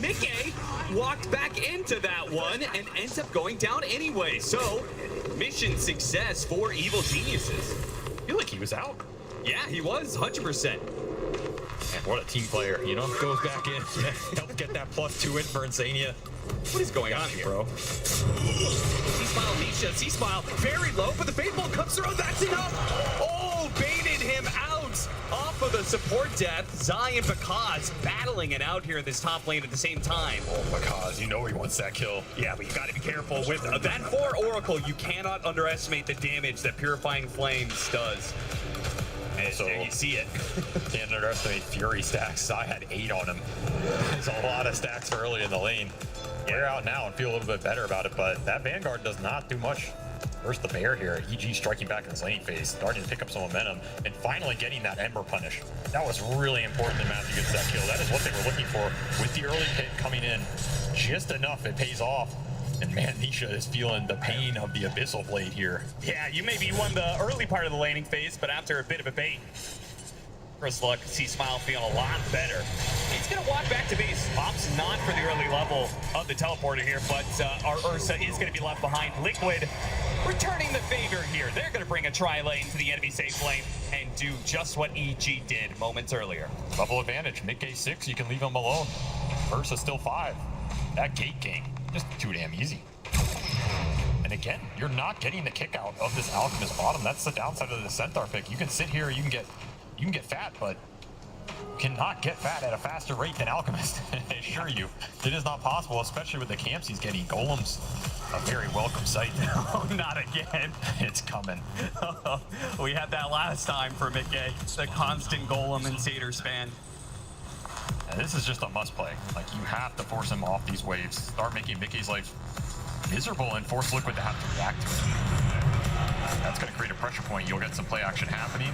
Mickey walked back into that one and ends up going down anyway. So, mission success for Evil Geniuses. I feel like he was out. Yeah, he was 100%. Man, what a team player, you know? Goes back in, helps get that +2 in for Insania. What is going on here, bro? C-Smile, Nisha, C-Smile, very low, but the baseball comes through, that's enough! Oh, baited him out off of the support death. Zai and Bakaz battling it out here in this top lane at the same time. Oh, Bakaz, you know he wants that kill. Yeah, but you gotta be careful with that for Oracle. You cannot underestimate the damage that Purifying Flames does. And So there you see it. Can't underestimate Fury stacks. Zai had 8 on him. There's a lot of stacks early in the lane. We're out now and feel a little bit better about it, but that Vanguard does not do much. First the Bear here, EG striking back in his lane phase, starting to pick up some momentum, and finally getting that Ember punish. That was really important that Matthew gets that kill. That is what they were looking for with the early pick coming in. Just enough, it pays off. And man, Nisha is feeling the pain of the Abyssal Blade here. Yeah, you maybe won the early part of the laning phase, but after a bit of a bait, first look, C-Smile feeling a lot better. He's gonna walk back to base. Opts not for the early level of the teleporter here, but our Ursa is gonna be left behind. Liquid returning the favor here. They're gonna bring a tri-lane to the enemy safe lane and do just what EG did moments earlier. Level advantage, mid-gate 6, you can leave him alone. Ursa still 5. That gate gank, just too damn easy. And again, you're not getting the kick out of this Alchemist bottom. That's the downside of the Centaur pick. You can sit here, you can get fat, but you cannot get fat at a faster rate than Alchemist. I assure you, it is not possible, especially with the camps he's getting. Golem's a very welcome sight. Oh, not again. It's coming. We had that last time for Mickey. The constant Golem and Satyr span. And this is just a must play. Like, you have to force him off these waves. Start making Mickey's life miserable and force Liquid to have to react to it. That's going to create a pressure point. You'll get some play action happening.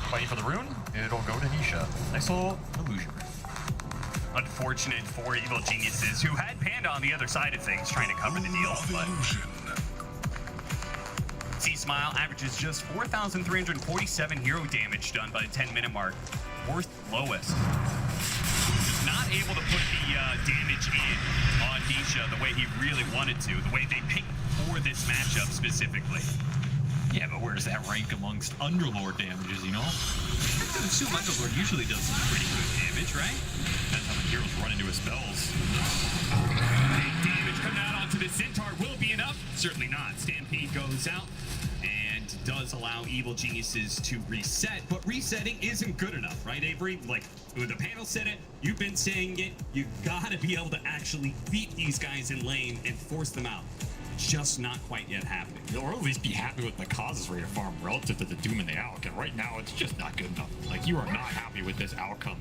Fighting for the rune, it'll go to Nisha. Nice little illusion. Unfortunate for Evil Geniuses, who had Panda on the other side of things trying to cover the deal, but C-Smile averages just 4,347 hero damage done by the 10-minute mark. Fourth lowest. Just not able to put the damage in on Nisha the way he really wanted to, the way they picked for this matchup specifically. Yeah, but where does that rank amongst Underlord damages, you know? I would assume Underlord usually does some pretty good damage, right? That's how the heroes run into his spells. Big damage coming out onto the Centaur will be enough. Certainly not. Stampede goes out and does allow Evil Geniuses to reset, but resetting isn't good enough, right, Avery? Like, the panel said it, you've been saying it, you gotta be able to actually beat these guys in lane and force them out. Just not quite yet happening. Or at least be happy with Bakaz's rate of farm relative to the Doom and the Alk. And right now, it's just not good enough. Like, you are not happy with this outcome.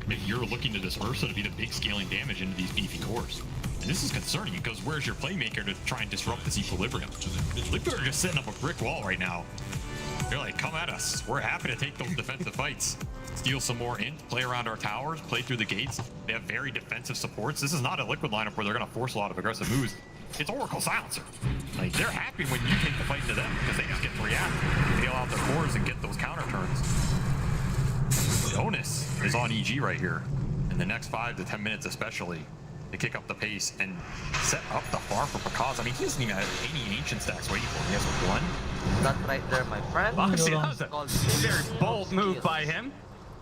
If you're looking to this Ursa to be the big scaling damage into these beefy cores. And this is concerning because where's your playmaker to try and disrupt this equilibrium? Liquid are just setting up a brick wall right now. They're like, come at us. We're happy to take those defensive fights. Steal some more int, play around our towers, play through the gates. They have very defensive supports. This is not a Liquid lineup where they're going to force a lot of aggressive moves. It's Oracle Silencer. Like, they're happy when you take the fight to them because they just get to react, bail out their cores, and get those counter turns. Jonas is on EG right here. In the next 5 to 10 minutes especially, to kick up the pace and set up the farm for Bakaz. I mean, he doesn't even have any ancient stacks waiting for him. He has 1. That right there, my friend. Obviously, that was a very bold move by him.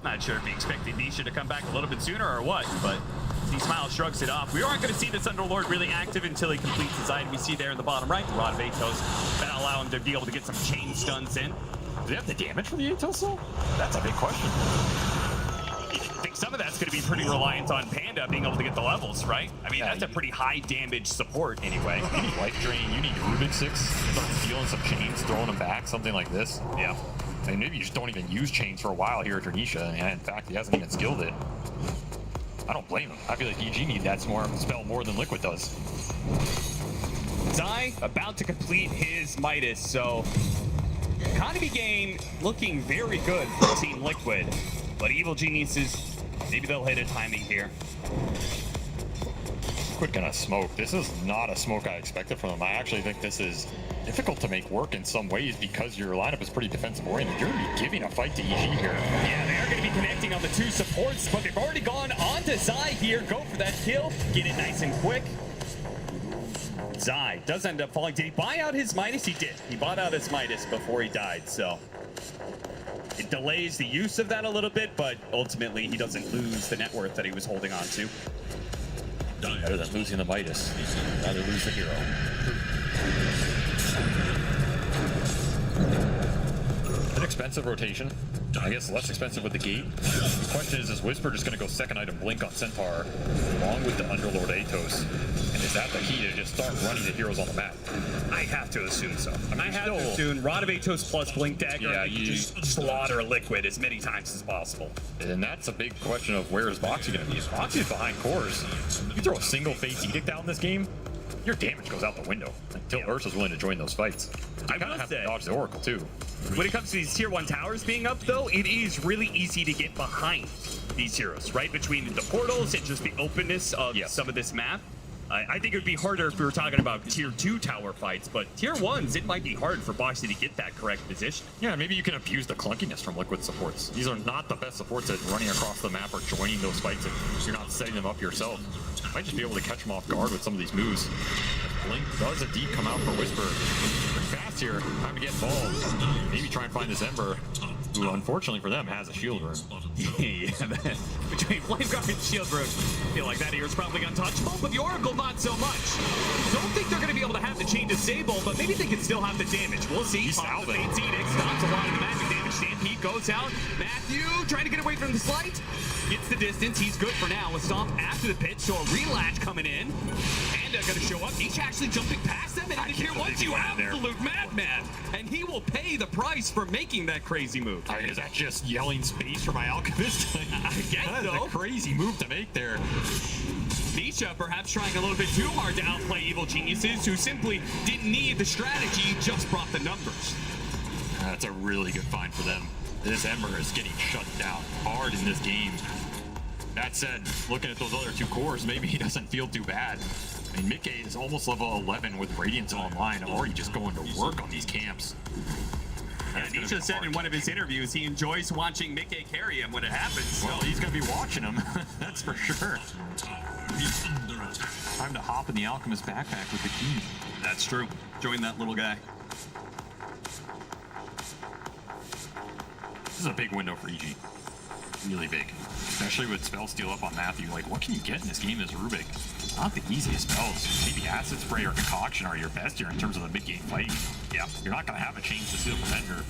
Not sure if he expected Nisha to come back a little bit sooner or what, but C-Smile shrugs it off. We aren't going to see this Underlord really active until he completes his item. We see there in the bottom right, the Rod of Atos. That'll allow him to be able to get some chain stuns in. Do they have the damage for the Atos still? That's a big question. I think some of that's going to be pretty reliant on Panda being able to get the levels, right? I mean, that's a pretty high damage support anyway. You need life drain, you need Rubik 6, start stealing some chains, throwing them back, something like this. Yeah. I mean, maybe you just don't even use chains for a while here at Ternisha, and in fact, he hasn't even skilled it. I don't blame him. I feel like EG need that spell more than Liquid does. Zai about to complete his Midas, so economy game looking very good for Team Liquid, but Evil Geniuses, maybe they'll hit a timing here. Liquid gonna smoke. This is not a smoke I expected from them. I actually think this is difficult to make work in some ways because your lineup is pretty defensive oriented. You're gonna be giving a fight to EG here. Yeah, they are going to be connecting on the two supports, but they've already gone on to Zai here. Go for that kill. Get it nice and quick. Zai does end up falling. Did he buy out his Midas? He did. He bought out his Midas before he died, so it delays the use of that a little bit, but ultimately he doesn't lose the net worth that he was holding on to. Better than losing the Midas. Rather lose the hero. An expensive rotation. I guess less expensive with the gate. The question is Whisper just going to go second item Blink on Centaur along with the Underlord Atos? And is that the key to just start running the heroes on the map? I have to assume so. I have to assume Rod of Atos plus Blink Dagger. Yeah, and you just slaughter Liquid as many times as possible. And that's a big question of where is Boxy going to be? If Boxy is behind cores, you throw a single face Edict out in this game, your damage goes out the window until Ursa's willing to join those fights. You kind of have to dodge the Oracle too. When it comes to these tier 1 towers being up, though, it is really easy to get behind these heroes, right? Between the portals and just the openness of some of this map. I think it would be harder if we were talking about tier 2 tower fights, but tier 1s, it might be hard for Boxy to get that correct position. Yeah, maybe you can abuse the clunkiness from Liquid supports. These are not the best supports at running across the map or joining those fights if you're not setting them up yourself. You might just be able to catch them off guard with some of these moves. Blink does indeed come out for Whisper. Pretty fast here, time to get involved. Maybe try and find this Ember, who unfortunately for them has a shield rune. Yeah, between Flame Guard and Shield Rune, I feel like that here's probably untouchable, but the Oracle not so much. Don't think they're going to be able to have the chain disable, but maybe they can still have the damage. We'll see. Pops the Fate's Edict, stops a lot of the magic damage. Stampede goes out. Matthew trying to get away from the slight. Gets the distance. He's good for now. A stomp after the pitch, so a relatch coming in. Panda going to show up. Each actually jumping past them, and here once you absolute madman. And he will pay the price for making that crazy move. Is that just yelling space for my Alchemist? I guess That is so. a crazy move to make there. Nisha perhaps trying a little bit too hard to outplay Evil Geniuses, who simply didn't need the strategy, just brought the numbers. That's a really good find for them. This Ember is getting shut down hard in this game. That said, looking at those other two cores, maybe he doesn't feel too bad. I mean, Mickey is almost level 11 with Radiance online, already just going to work on these camps. Nisha said in one of his interviews he enjoys watching Mickey carry him when it happens. Well, he's going to be watching him, that's for sure. Time to hop in the Alchemist backpack with the key. That's true. Join that little guy. This is a big window for EG. Really big. Especially with spell steal up on Matthew. Like, what can you get in this game as Rubik? Not the easiest spells. Maybe Acid Spray or Concoction are your best here in terms of the mid-game fight. Yeah, you're not going to have a change to seal Defender.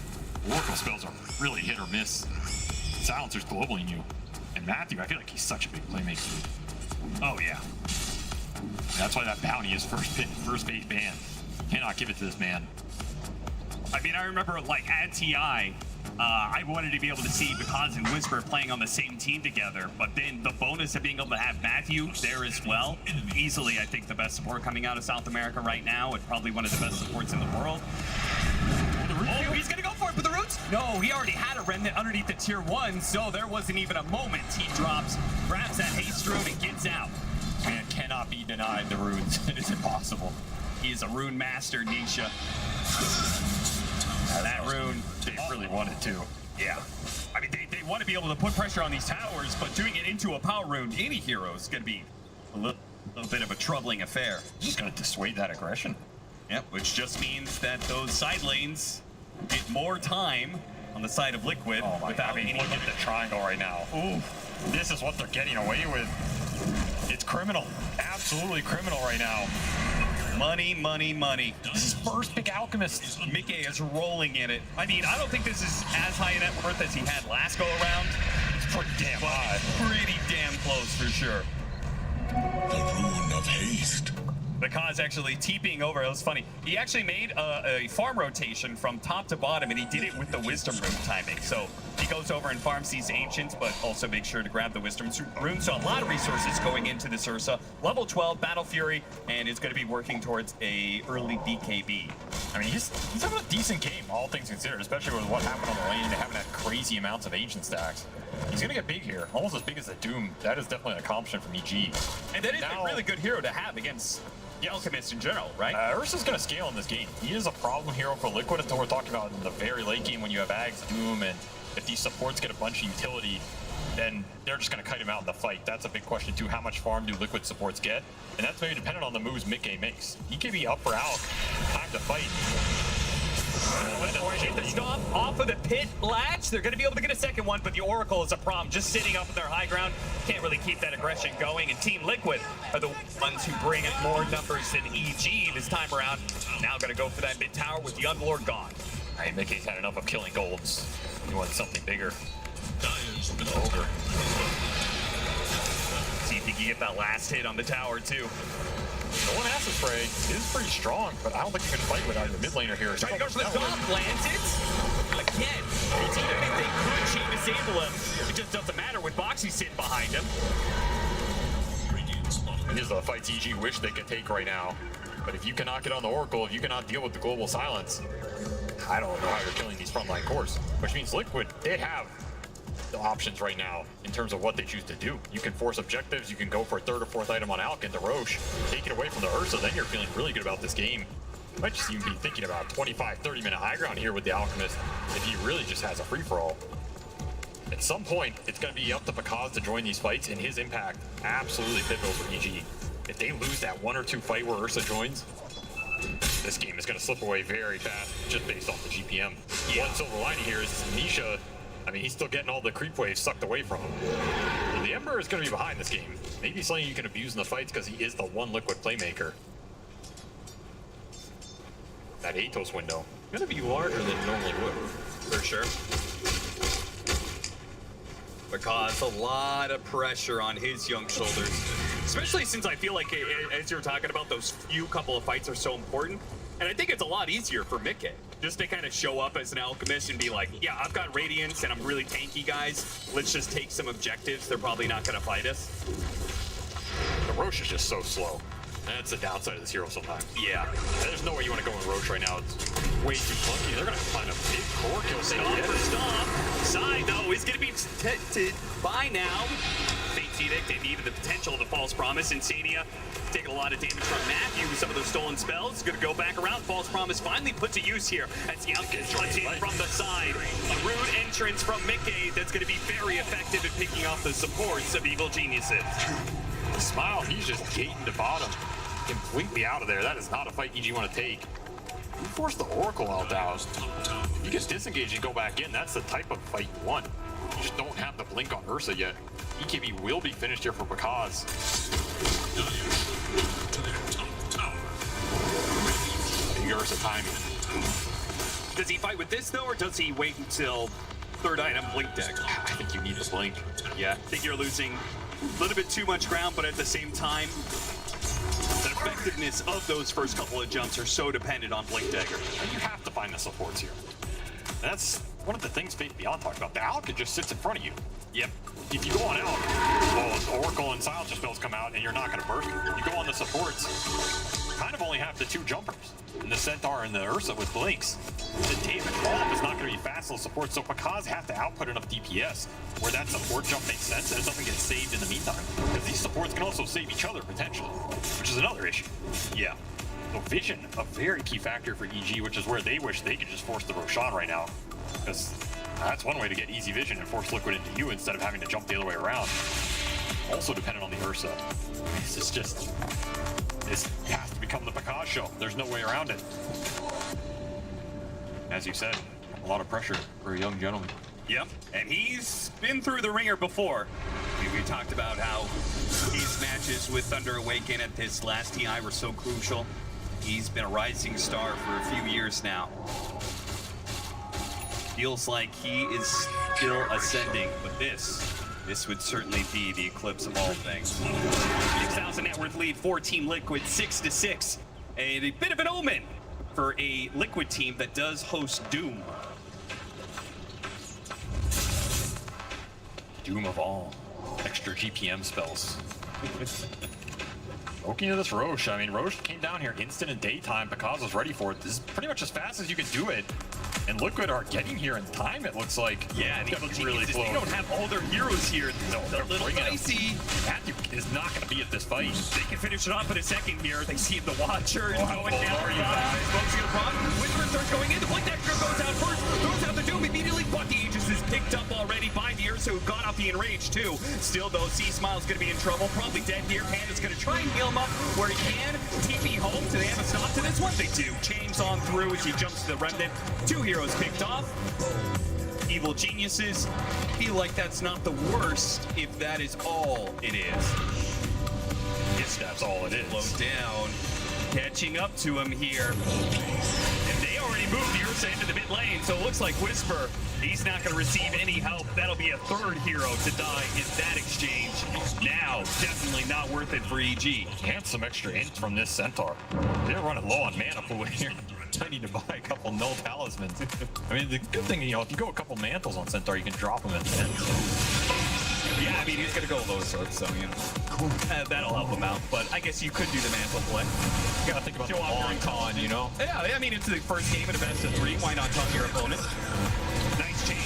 Oracle spells are really hit or miss. Silencer's globaling you. And Matthew, I feel like he's such a big playmaker. Oh, yeah. That's why that bounty is first base banned. Cannot give it to this man. I mean, I remember, like, at TI, I wanted to be able to see Because and Whisper playing on the same team together, but then the bonus of being able to have Matthew there as well, easily, I think, the best support coming out of South America right now, and probably one of the best supports in the world. Oh, he's gonna go for it with the roots? No, he already had a remnant underneath the tier 1, so there wasn't even a moment. He drops, grabs that haste rune, and gets out. Man cannot be denied the runes. It is impossible. He is a rune master, Nisha. That rune, They really wanted to. yeah. I mean, they want to be able to put pressure on these towers, but doing it into a power rune, any hero is going to be a little bit of a troubling affair. Just going to dissuade that aggression. Yep, which just means that those side lanes get more time on the side of Liquid Oh my without God. I mean, any... look at the triangle right now. Ooh, this is what they're getting away with. It's criminal. Absolutely criminal right now. Money, money, money. This is first big Alchemist. Mickey is rolling in it. I mean, I don't think this is as high a net worth as he had last go around. It's pretty damn high. Pretty damn close for sure. The rune of haste. Because actually TPing over, it was funny. He actually made a farm rotation from top to bottom, and he did it with the Wisdom Rune timing. So he goes over and farms these Ancients, but also makes sure to grab the Wisdom Rune. So a lot of resources going into this Ursa. Level 12, Battle Fury, and is going to be working towards a early BKB. I mean, he's having a decent game, all things considered, especially with what happened on the lane and having that crazy amounts of ancient stacks. He's gonna get big here, almost as big as the Doom. That is definitely an accomplishment from EG. And that is Now- a really good hero to have against the Alchemist in general, right? Ursa's gonna scale in this game. He is a problem hero for Liquid until we're talking about in the very late game when you have Ags, Doom, and if these supports get a bunch of utility, then they're just gonna kite him out in the fight. That's a big question too. How much farm do Liquid supports get? And that's maybe dependent on the moves Mickey makes. He could be up for Alk, time to fight. Get the stop off of the pit latch. They're going to be able to get a second one, but the Oracle is a problem. Just sitting up at their high ground. Can't really keep that aggression going. And Team Liquid are the ones who bring in more numbers than EG this time around. Now going to go for that mid tower with the Underlord gone. I mean, Mickey's had enough of killing golds. He wants something bigger. Ogre. See if he can get that last hit on the tower, too. The one acid spray is pretty strong, but I don't think you can fight with either mid laner here. Trying to go for the top, lands it. Again, it's even if they could chain disable him, it just doesn't matter with Boxy sitting behind him. These are the fights EG wish they could take right now. But if you cannot get on the Oracle, if you cannot deal with the global silence, I don't know how you're killing these frontline cores. Which means Liquid, they have the options right now in terms of what they choose to do. You can force objectives, you can go for a third or fourth item on Alk into Roche, take it away from the Ursa, then you're feeling really good about this game. You might just even be thinking about 25, 30 minute high ground here with the Alchemist if he really just has a free-for-all. At some point, it's going to be up to Pakaz to join these fights, and his impact absolutely pivotal for EG. If they lose that one or two fight where Ursa joins, this game is going to slip away very fast just based off the GPM. One silver lining here is Nisha. I mean, he's still getting all the creep waves sucked away from him. So the Emperor is going to be behind this game. Maybe something you can abuse in the fights because he is the one Liquid playmaker. That Atos window going to be larger than it normally would. For sure. Because a lot of pressure on his young shoulders. Especially since I feel like, as you're talking about, those few couple of fights are so important. And I think it's a lot easier for Mickey just to kind of show up as an Alchemist and be like, yeah, I've got Radiance and I'm really tanky, guys. Let's just take some objectives. They're probably not going to fight us. The Roche is just so slow. That's the downside of this hero sometimes. Yeah. There's no way you want to go in Roche right now. It's way too clunky. They're going to find a big core kill. Stomp for stomp. Side, though, is going to be protected by now. Fate's Edict and even the potential of the False Promise. Insania taking a lot of damage from Matthew with some of those stolen spells. Going to go back around. False Promise finally put to use here as the Alchemist runs in from the side. A rude entrance from Mickey that's going to be very effective at picking off the supports of Evil Geniuses. Smile, he's just gating to bottom. Completely out of there. That is not a fight EG want to take. You force the Oracle out now. You can disengage and go back in. That's the type of fight you want. You just don't have the blink on Ursa yet. EKB will be finished here for Pakaz. Big Ursa timing. Does he fight with this, though, or does he wait until third item Blink Deck? I think you need the blink. Yeah, I think you're losing a little bit too much ground, but at the same time, the effectiveness of those first couple of jumps are so dependent on Blink Dagger. And you have to find the supports here. That's one of the things Faith Beyond talked about. The Alka just sits in front of you. Yep. If you go on out, well, Oracle and Silencer spells come out and you're not going to burst. You go on the supports, you kind of only have the two jumpers, and the Centaur and the Ursa with blinks. The damage fall is not going to be fast on support, so Pakaz have to output enough DPS where that support jump makes sense and it doesn't get saved in the meantime. Because these supports can also save each other potentially, which is another issue. Yeah. So vision, a very key factor for EG, which is where they wish they could just force the Roshan right now. Because that's one way to get easy vision and force Liquid into you instead of having to jump the other way around. Also dependent on the Ursa. This is just... This has to become the Pakaz show. There's no way around it. As you said, a lot of pressure for a young gentleman. Yep. And he's been through the ringer before. We talked about how his matches with Thunder Awaken at his last TI were so crucial. He's been a rising star for a few years now. Feels like he is still ascending, but this would certainly be the eclipse of all things. 6,000 net worth lead for Team Liquid, 6-6. And a bit of an omen for a Liquid team that does host Doom. Doom of all. Extra GPM spells. Looking at this Roche, I mean, Roche came down here instant in daytime. Pakaz was ready for it. This is pretty much as fast as you can do it. And Liquid are getting here in time, it looks like. Yeah, and Definitely really really they don't have all their heroes here. No, It's they're a little bringing them. dicey. Matthew is not going to be at this fight. They can finish it off in a second here. They see the Watcher is going down. are you guys? Smoke's gonna pop. Whisper starts going in. The Blink Nectar goes out first. Throws out the Doom immediately, but the Aegis is picked up already by the Ursa, who got off the Enrage too. Still though, C-Smile's gonna be in trouble. Probably dead here. Panda's gonna try and heal him up where he can. TP home. Do they have a stop to this one? They do. James on through as he jumps to the Remnant. 2 heroes picked off. Evil Geniuses. Feel like that's not the worst if that is all it is. Yes, that's all it is. Slow down. Catching up to him here. And they already moved the Ursa into the mid lane, so it looks like Whisper, he's not going to receive any help. That'll be a 3rd hero to die in that exchange. Now, definitely not worth it for EG. And some extra int from this Centaur. They're running low on mana pool here. I need to buy a couple null talismans. I mean, the good thing, if you go a couple mantles on Centaur, you can drop them at the end. Yeah, I mean, he's going to go low sword, so, that'll help him out. But I guess you could do the mantle play. You gotta think about Show the off your long con, you know? Yeah, I mean, it's the first game in a best of 3. Why not taunt your opponent? Nice change.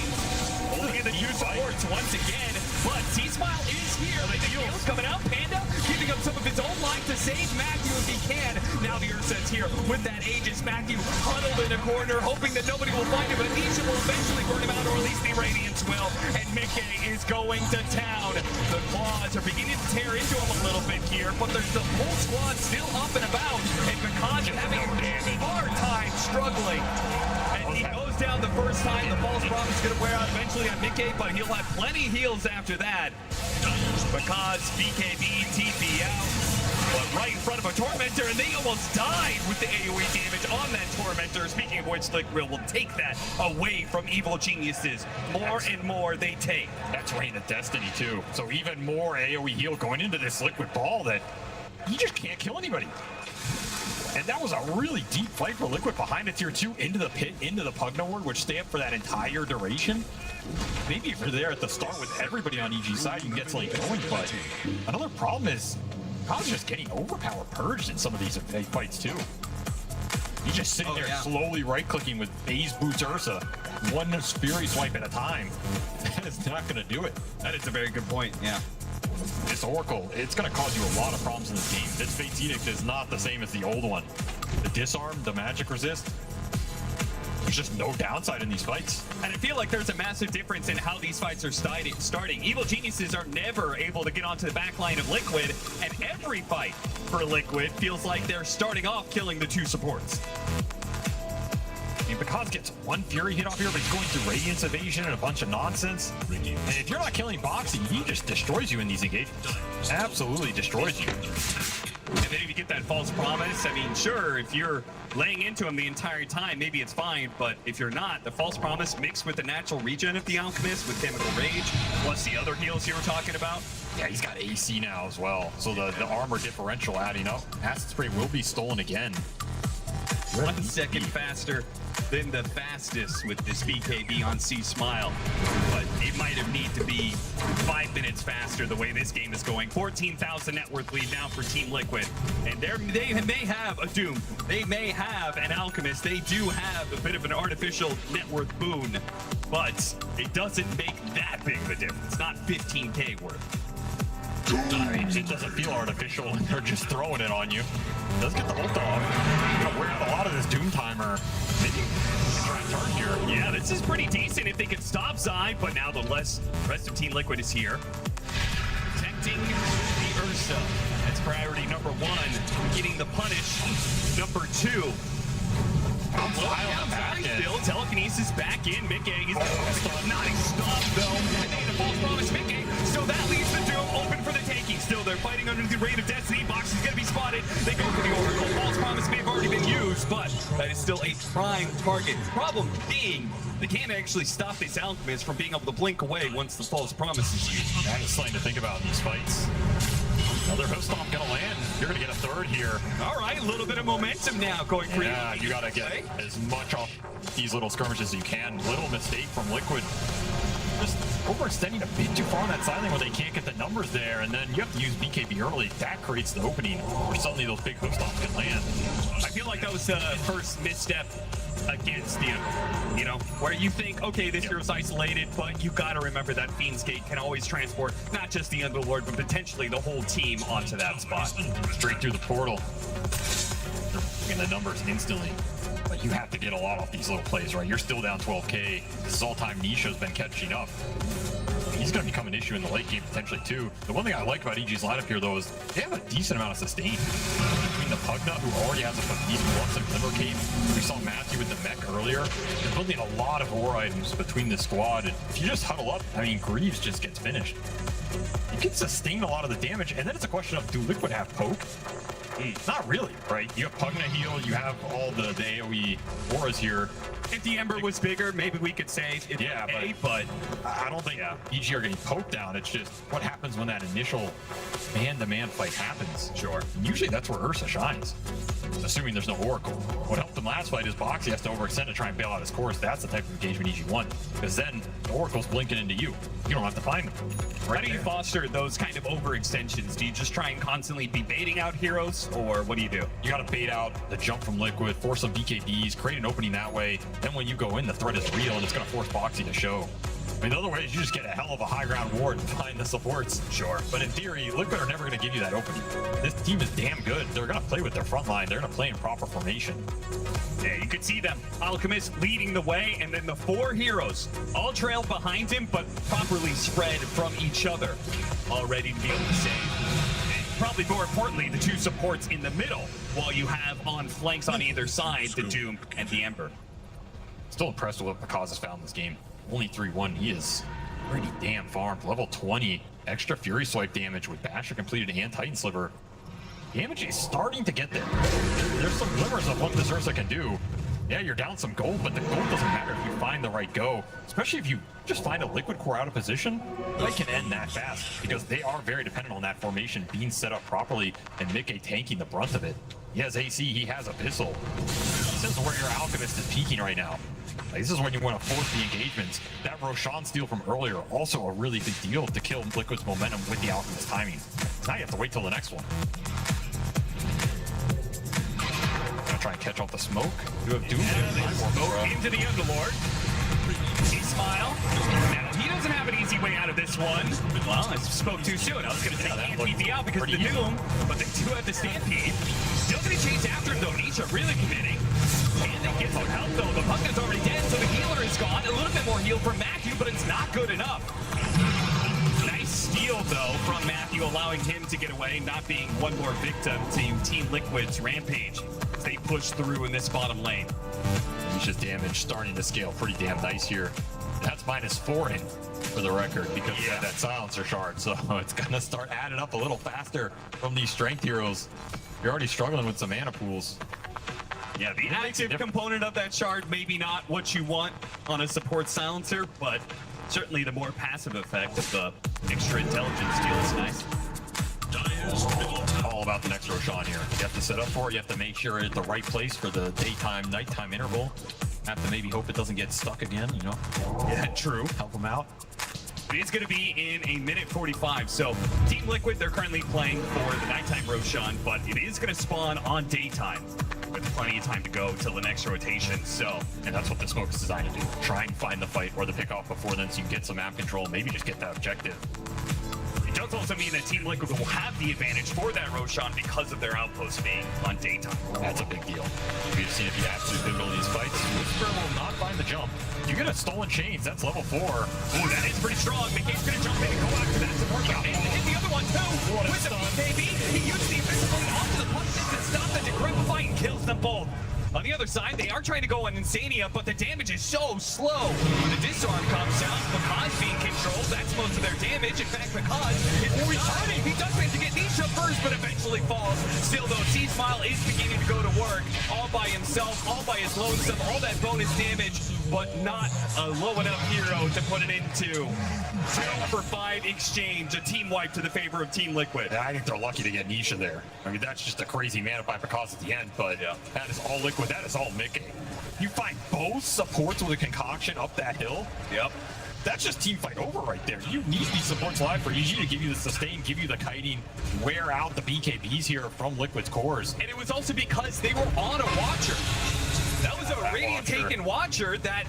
Holding in the two supports once again, but C-Smile is here. The heal's coming out. Panda giving up some of his own life to save Matthew if he can. Now the Ursa's here with that Aegis. Matthew huddled in a corner, hoping that nobody will find him, but Nisha will eventually burn him out, or at least the Radiance will. And Mickey is going to town. The claws are beginning to tear into him a little bit here, but there's the whole squad still up and about, and Mikaj having a hard time struggling. And he goes down the first time. The false promise is going to wear out eventually on Mickey, but he'll have plenty heals after that. Because BKB TP out. But right in front of a Tormentor, and they almost died with the AoE damage on that Tormentor. Speaking of which, Liquid will take that away from Evil Geniuses. More and more they take. That's Reign of Destiny, too. So even more AoE heal going into this Liquid ball that you just can't kill anybody. And that was a really deep fight for Liquid behind a tier 2 into the pit, into the Pugna Ward, which stayed up for that entire duration. Maybe if you're there at the start with everybody on EG side, you can get something going, but another problem is Kaz just getting overpower purged in some of these big fights too. He's just sitting there slowly right-clicking with Phase Boots Ursa, one Fury swipe at a time. That is not going to do it. That is a very good point, yeah. This Oracle, it's going to cause you a lot of problems in this game. This Fate's Edict is not the same as the old one. The disarm, the magic resist, there's just no downside in these fights. And I feel like there's a massive difference in how these fights are starting. Evil Geniuses are never able to get onto the back line of Liquid, and every fight for Liquid feels like they're starting off killing the 2 supports. I mean, Bakaz gets one Fury hit off here, but he's going through Radiance Evasion and a bunch of nonsense. And if you're not killing Boxy, he just destroys you in these engagements. Absolutely destroys you. And then if you get that false promise, I mean, sure, if you're laying into him the entire time, maybe it's fine, but if you're not, the false promise mixed with the natural regen of the Alchemist with Chemical Rage, plus the other heals you were talking about. Yeah, he's got AC now as well, so the armor differential adding up. Acid Spray will be stolen again. 1 second faster than the fastest with this BKB on C-Smile. But it might have need to be 5 minutes faster the way this game is going. 14,000 net worth lead now for Team Liquid. And they may have a Doom. They may have an Alchemist. They do have a bit of an artificial net worth boon. But it doesn't make that big of a difference. Not 15K worth. I mean, it doesn't feel artificial when they're just throwing it on you. It does get the ult off. We're at a lot of this Doom timer. Maybe you can try and turn here. Yeah, this is pretty decent if they can stop Zai, but now the rest of Team Liquid is here. Protecting the Ursa. That's priority number 1. Getting the punish. Number 2. Still, telekinesis back in. Mickey is not a stop though. And they get a false promise. Mickey. So that leaves the Doom open for the taking. Still, they're fighting under the Reign of Destiny. Box is going to be spotted. They go for the Oracle. False promise may have already been used, but that is still a prime target. Problem being, they can't actually stop this Alchemist from being able to blink away once the false promise is used. That is something to think about in these fights. Another host stomp gonna land. You're gonna get a 3rd here. All right, a little bit of momentum now going for Yeah, you gotta get as much off these little skirmishes as you can. Little mistake from Liquid. Just overextending a bit too far on that side lane where they can't get the numbers there, and then you have to use BKB early. That creates the opening where suddenly those big hook stomps can land. I feel like that was the first misstep against the Underlord. You know, where you think, okay, this hero's isolated, but you got to remember that Fiend's Gate can always transport not just the Underlord, but potentially the whole team onto that spot. Straight through the portal. They're bringing the numbers instantly. But you have to get a lot off these little plays, right? You're still down 12K. This is all time Nisha's been catching up. He's going to become an issue in the late game potentially too. The one thing I like about EG's lineup here though is they have a decent amount of sustain. Between the Pugna, who already has a decent plus and Glimmer Cape. We saw Matthew with the mech earlier. They're building a lot of ore items between the squad. And if you just huddle up, I mean, Greaves just gets finished. You can sustain a lot of the damage, and then it's a question of, do Liquid have poke? Not really, right? You have Pugna heal, you have all the AoE auras here. If the Ember was bigger, maybe we could say it's Yeah, okay, but I don't think EG are getting poked down. It's just what happens when that initial man-to-man fight happens. Sure. And usually that's where Ursa shines, assuming there's no Oracle. What helped him last fight is Boxy has to overextend to try and bail out his course. That's the type of engagement EG won, because then the Oracle's blinking into you. You don't have to find them. how do you foster those kind of overextensions? Do you just try and constantly be baiting out heroes, or what do you do? You got to bait out the jump from Liquid, force some BKBs, create an opening that way. Then when you go in, the threat is real, and it's going to force Boxy to show. I mean, the other way is you just get a hell of a high ground ward and find the supports. Sure. But in theory, Liquid are never going to give you that opening. This team is damn good. They're going to play with their front line. They're going to play in proper formation. Yeah, you could see them. Alchemist leading the way, and then the four heroes all trailed behind him, but properly spread from each other, all ready to be able to save. And probably more importantly, the two supports in the middle, while you have on flanks on either side, the Doom and the Ember. Still impressed with what Pakaz has found in this game. Only 3-1. He is pretty damn farmed. Level 20. Extra Fury Swipe damage with Basher completed and Titan Sliver. Damage is starting to get there. There's some glimmers of what this Ursa can do. Yeah, you're down some gold, but the gold doesn't matter if you find the right go. Especially if you just find a Liquid core out of position, that can end that fast, because they are very dependent on that formation being set up properly and Mickey tanking the brunt of it. He has AC, he has Abyssal. This is where your Alchemist is peaking right now. Like, this is when you want to force the engagements. That Roshan steal from earlier, also a really big deal to kill Liquid's momentum with the Alchemist timing. Now you have to wait till the next one. Gonna try and catch off the smoke. You have Doom. Smoke into the Underlord. See Smile. Now, he doesn't have an easy way out of this one. Well, I spoke too soon. I was going to say can't TP out because of the Doom, but they do have the Stampede. Still going to chase after him, though. Nisha really committing. And they get some help, though. The Pugna's already dead, so the healer is gone. A little bit more heal from Matthew, but it's not good enough. Nice steal, though, from Matthew, allowing him to get away, not being one more victim to Team Liquid's Rampage. They push through in this bottom lane. Nisha's damage starting to scale pretty damn nice here. That's -4 in for the record because you have that silencer shard, so it's gonna start adding up a little faster from these strength heroes. You're already struggling with some mana pools. Yeah, the active component of that shard, maybe not what you want on a support silencer, but certainly the more passive effect of the extra intelligence deal is nice. All about the next Roshan here. You have to set up for it. You have to make sure it's at the right place for the daytime, nighttime interval. Have to maybe hope it doesn't get stuck again, you know? Yeah, true. Help them out. It's going to be in a minute 45. So Team Liquid, they're currently playing for the nighttime Roshan, but it is going to spawn on daytime with plenty of time to go till the next rotation. So, and that's what the smoke is designed to do. Try and find the fight or the pickoff before then so you can get some map control, maybe just get that objective. it does also mean that Team Liquid will have the advantage for that Roshan because of their outpost being on daytime. That's a big deal. We've seen if you absolutely pivotal in these fights, Whisper will not find the jump. You get a stolen chains, that's level 4. Ooh, that is pretty strong. McCabe's gonna jump in and go after that support shot. And hit the other one too. What a With the stun. BKB, he used the invisible onto the punches and stopped the Decrepify fight and kills them both. On the other side, they are trying to go on Insania, but the damage is so slow. The disarm comes out, Pakaz being controlled, that's most of their damage. In fact, Pakaz is returning. He does manage to get Nisha first, but eventually falls. Still though, C-Smile is beginning to go to work, all by himself, all by his lonesome, all that bonus damage, but not a low enough hero to put it into 2-for-5 exchange, a team wipe to the favor of Team Liquid. I think they're lucky to get Nisha there. I mean, that's just a crazy mana by Pakaz at the end, but that is all Liquid. That is all Mickey. You find both supports with a concoction up that hill. Yep. That's just team fight over right there. You need these supports live for EG to give you the sustain, give you the kiting, wear out the BKBs here from Liquid's cores. And it was also because they were on a Watcher. That was a Radiant taken Watcher that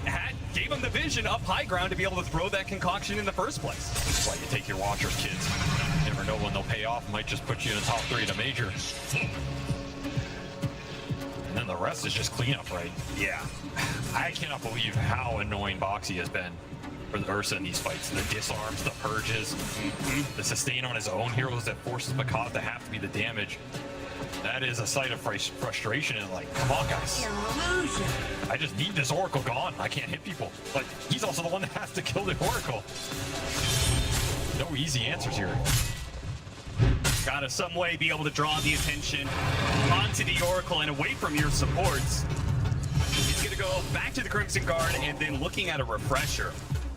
gave him the vision up high ground to be able to throw that concoction in the first place. That's why you take your Watchers, kids. You never know when they'll pay off. Might just put you in the top 3 in a major. And then the rest is just cleanup, right? Yeah. I cannot believe how annoying Boxy has been for the Ursa in these fights. The disarms, the purges, the sustain on his own heroes that forces Makaz to have to be the damage. That is a sight of frustration and like, come on guys. I just need this Oracle gone. I can't hit people. But he's also the one that has to kill the Oracle. No easy answers here. Gotta some way be able to draw the attention onto the Oracle and away from your supports. He's gonna go back to the Crimson Guard and then looking at a refresher,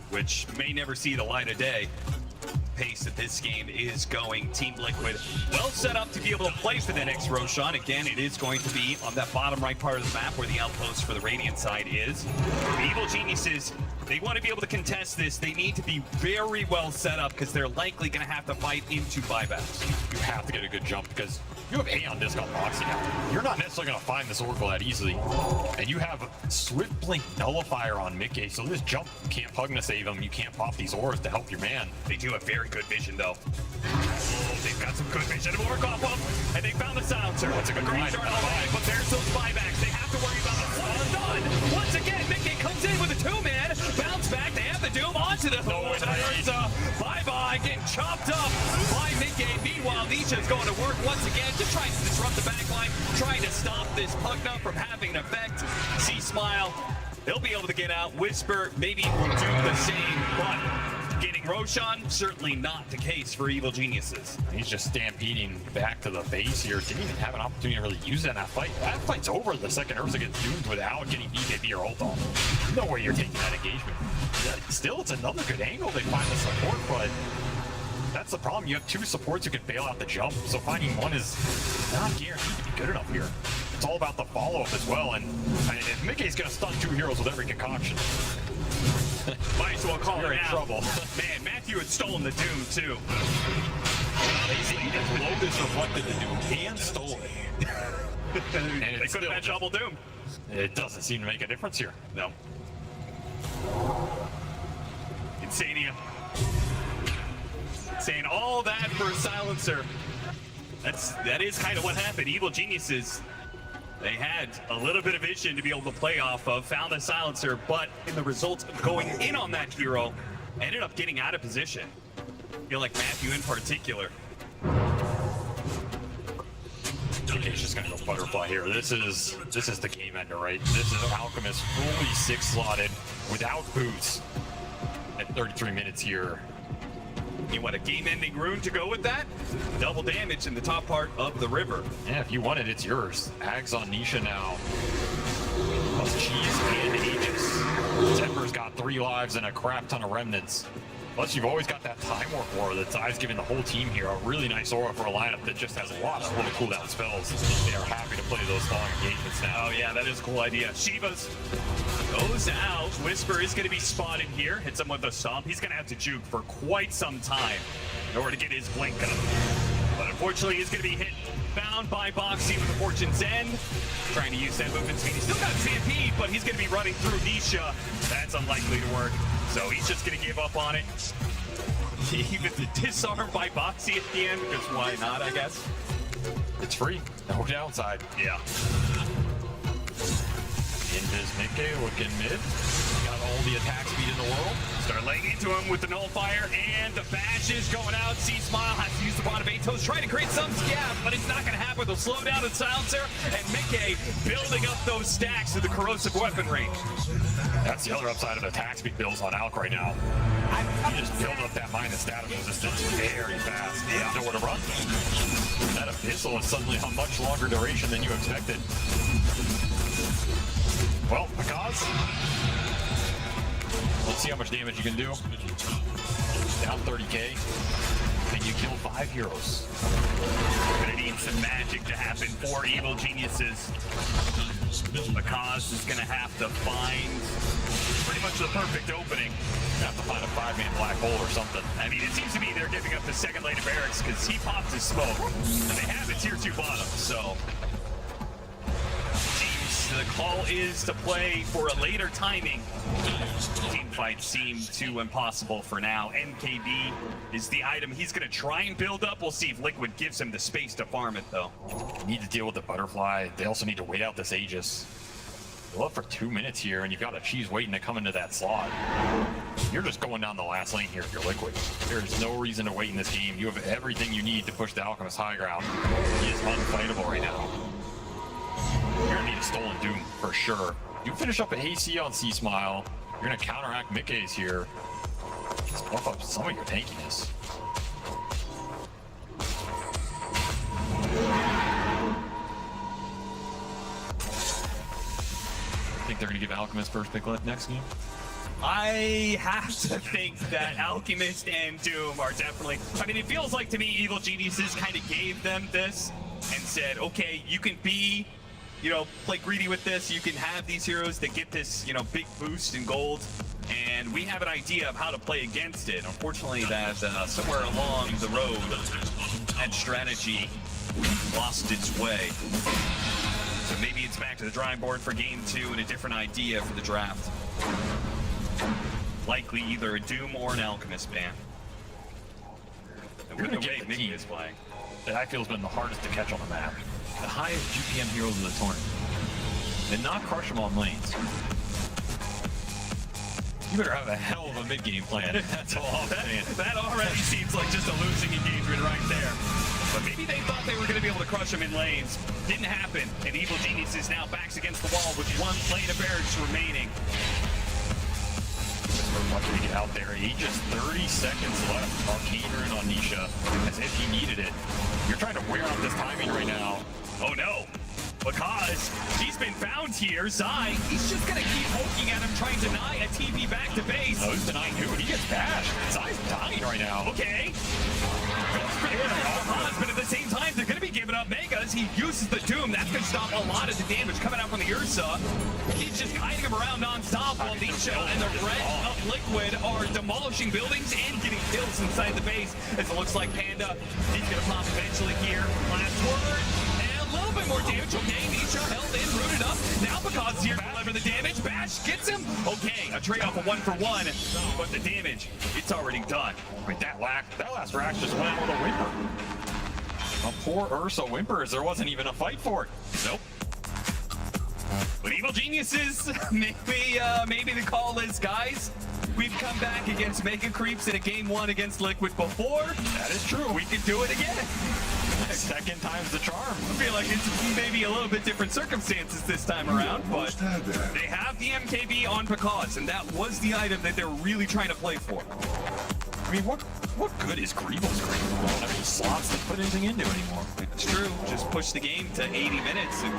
which may never see the light of day. Pace that this game is going. Team Liquid well set up to be able to play for the next Roshan. Again, it is going to be on that bottom right part of the map where the outpost for the Radiant side is. The Evil Geniuses, they want to be able to contest this. They need to be very well set up because they're likely going to have to fight into buybacks. You have to get a good jump because you have Aeon Disc on Boxy now. You're not necessarily going to find this Oracle that easily. And you have Swift Blink Nullifier on Mickey, so this jump can't Pugna to save him. You can't pop these auras to help your man. They do have very good vision, though. Oh, they've got some good vision to work off of, and they found the silencer. That's a good Green ride. shard already, but there's those buybacks. They have to worry about the one and done. Once again, Mickey comes in with a 2-man. Bounce back. They have the Doom onto the Ursa. Bye-bye. Getting chopped up by Mickey. Meanwhile, Nisha's going to work once again to try to disrupt the backline, trying to stop this Pugna from having an effect. See Smile. They'll be able to get out. Whisper maybe will do the same, but getting Roshan, certainly not the case for Evil Geniuses. He's just stampeding back to the base here. Didn't even have an opportunity to really use that in that fight. That fight's over the second Ursa gets doomed without getting BKB or ult off. No way you're taking that engagement. Still, it's another good angle. They find the support, but that's the problem. You have 2 supports who can bail out the jump, so finding one is not guaranteed to be good enough here. It's all about the follow-up as well, and if Mickey's going to stun 2 heroes with every concoction, Might as well call you're it in out. trouble. Man, Matthew had stolen the Doom, too. He just Lotus reflected the Doom and stole it. They it's could have had still double Doom. It doesn't seem to make a difference here. No. Insania. Saying all that for a silencer. That is kind of what happened. Evil Geniuses, they had a little bit of vision to be able to play off of, found a silencer, but in the result of going in on that hero, ended up getting out of position. I feel like Matthew in particular. DK's just gonna go butterfly here. This is the game ender, right? This is Alchemist fully 6-slotted without boots at 33 minutes here. You want a game-ending rune to go with that? Double damage in the top part of the river. Yeah, if you want it, it's yours. Ags on Nisha now. Plus Cheese and Aegis. Temper's got 3 lives and a crap ton of remnants. Plus, you've always got that Time Warp Aura that Zai's giving the whole team here. A really nice aura for a lineup that just has a lot of little cooldown spells. They are happy to play those long engagements now. Oh yeah, that is a cool idea. Shivas goes out. Whisper is going to be spotted here. Hits him with a stomp. He's going to have to juke for quite some time in order to get his blink up. But unfortunately, he's going to be hit, found by Boxy with the Fortune's End. Trying to use that movement speed. He's still got Stampede, but he's going to be running through Nisha. That's unlikely to work. So he's just going to give up on it. Even the disarm by Boxy at the end, because why not, I guess? It's free. No downside. Yeah. Invis Mickey looking mid. Got all the attack speed in the world. Start laying into him with the nullifier, and the bash is going out. C-Smile has to use the bottom 8 toes, trying to create some scab, but it's not going to happen. They'll slow down the silencer, and Mickey building up those stacks of the corrosive weaponry. That's the other upside of attack speed builds on Alk right now. You just build up that minus status resistance very fast. Yeah. Nowhere to run. That Abyssal is suddenly a much longer duration than you expected. Well, Makaz, let's see how much damage you can do. Down 30k. Can you kill 5 heroes? Gonna need some magic to happen for Evil Geniuses. Makaz is gonna have to find pretty much the perfect opening. You have to find a 5-man black hole or something. I mean, it seems to me they're giving up the second lane of barracks because he popped his smoke, and they have a tier 2 bottom, so seems the call is to play for a later timing. Team fights seem too impossible for now. MKB is the item he's going to try and build up. We'll see if Liquid gives him the space to farm it, though. You need to deal with the butterfly. They also need to wait out this Aegis. You're up for 2 minutes here, and you've got a cheese waiting to come into that slot. You're just going down the last lane here if you're Liquid. There's no reason to wait in this game. You have everything you need to push the Alchemist high ground. He is unfightable right now. You're gonna need a Stolen Doom for sure. You finish up a AC on C-Smile. You're gonna counteract Mickey's here. Just buff up some of your tankiness. I think they're gonna give Alchemist first pick next game. I have to think that Alchemist and Doom are definitely... I mean, it feels like to me Evil Geniuses kind of gave them this and said, okay, you can be, you know, play greedy with this. You can have these heroes that get this, you know, big boost in gold. And we have an idea of how to play against it. Unfortunately, that somewhere along the road, that strategy lost its way. So maybe it's back to the drawing board for game 2 and a different idea for the draft. Likely either a Doom or an Alchemist ban. And with the way Mickey is playing, that I feel has been the hardest to catch on the map. The highest GPM heroes in the tournament. And not crush them on lanes. You better have a hell of a mid-game plan. That's all I'm saying. that already seems like just a losing engagement right there. But maybe they thought they were going to be able to crush him in lanes. Didn't happen. And Evil Geniuses now backs against the wall with one lane of barracks remaining. We're lucky to get out there. Just 30 seconds left. Arcane Rune on Nisha, as if he needed it. You're trying to wear out this timing right now. Oh no, because he's been found here. Zai, he's just gonna keep poking at him, trying to deny a TP back to base. Oh, he's denying who? He gets bashed. Zai's dying right now. Okay. But at the same time, they're gonna be giving up megas. He uses the Doom. That's gonna stop a lot of the damage coming out from the Ursa. He's just kiting him around non-stop while Nisha and the red of Liquid are demolishing buildings and getting kills inside the base. As it looks like Panda, he's gonna pop eventually here. Last word. A little bit more damage. Okay, Nisha held in, rooted up. Now Picard's here to deliver the damage. Bash gets him. Okay, a trade-off of 1-for-1, but the damage, it's already done. Wait, that last rack just went out with a whimper. A poor Ursa whimpers. There wasn't even a fight for it. Nope. But Evil Geniuses, maybe the call is, guys, we've come back against Mega Creeps in a game 1 against Liquid before. That is true. We can do it again. Second time's the charm. I feel like it's maybe a little bit different circumstances this time around, but they have the MKB on Picaz, and that was the item that they're really trying to play for. I mean, what good is Greevil's Creep? I don't have any slots to put anything into anymore. It's true. Just push the game to 80 minutes, and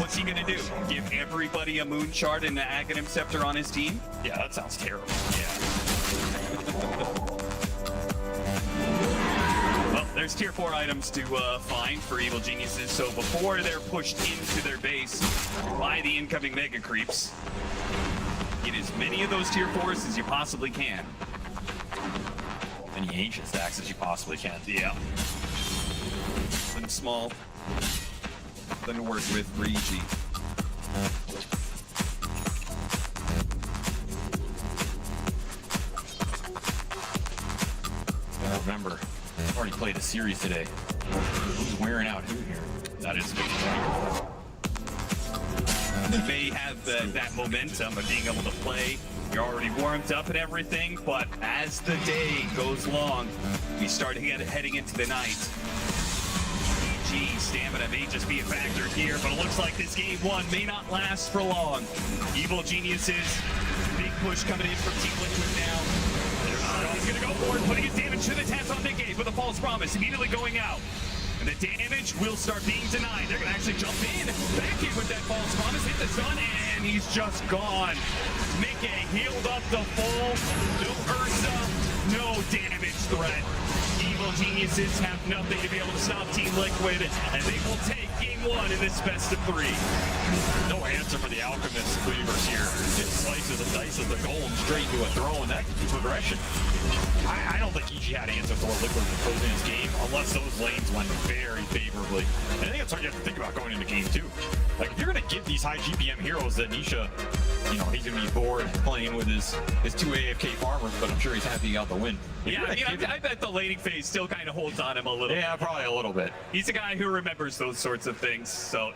what's he gonna do? Give everybody a Moon Shard and an Aghanim Scepter on his team? Yeah, that sounds terrible. Yeah. Well, there's tier 4 items to find for Evil Geniuses, so before they're pushed into their base by the incoming Mega Creeps, get as many of those tier 4s as you possibly can. Many ancient stacks as you possibly can. Yeah. Something small. Something to work with for EG. Remember, I've already played a series today. Who's wearing out who here? That is good. You may have that momentum of being able to play. You're already warmed up and everything, but as the day goes long, we start heading into the night. EG stamina may just be a factor here, but it looks like this game 1 may not last for long. Evil Geniuses, big push coming in from Team Liquid now. He's gonna go for it, putting his damage to the test on Nick with a false promise, immediately going out. And the damage will start being denied. They're gonna actually jump in, back in with that false promise, hit the stun, and he's just gone. Mickey healed up the full, no Ursa, no damage threat. Evil Geniuses have nothing to be able to stop Team Liquid, and they will take game 1 in this best of 3. No answer for the Alchemist cleavers here. Just slices and dices the golem straight to a throw, and that's progression. I don't think EG had answers for what Liquid was posing in this game, unless those lanes went very favorably. And I think that's what you have to think about going into game 2. Like, if you're going to give these high GPM heroes that Nisha, you know, he's going to be bored playing with his 2 AFK farmers, but I'm sure he's happy he got the win. If Yeah, you're I, gonna mean, give I bet the laning phase still kind of holds on him a little. yeah, probably a little bit. He's a guy who remembers those sorts of things. So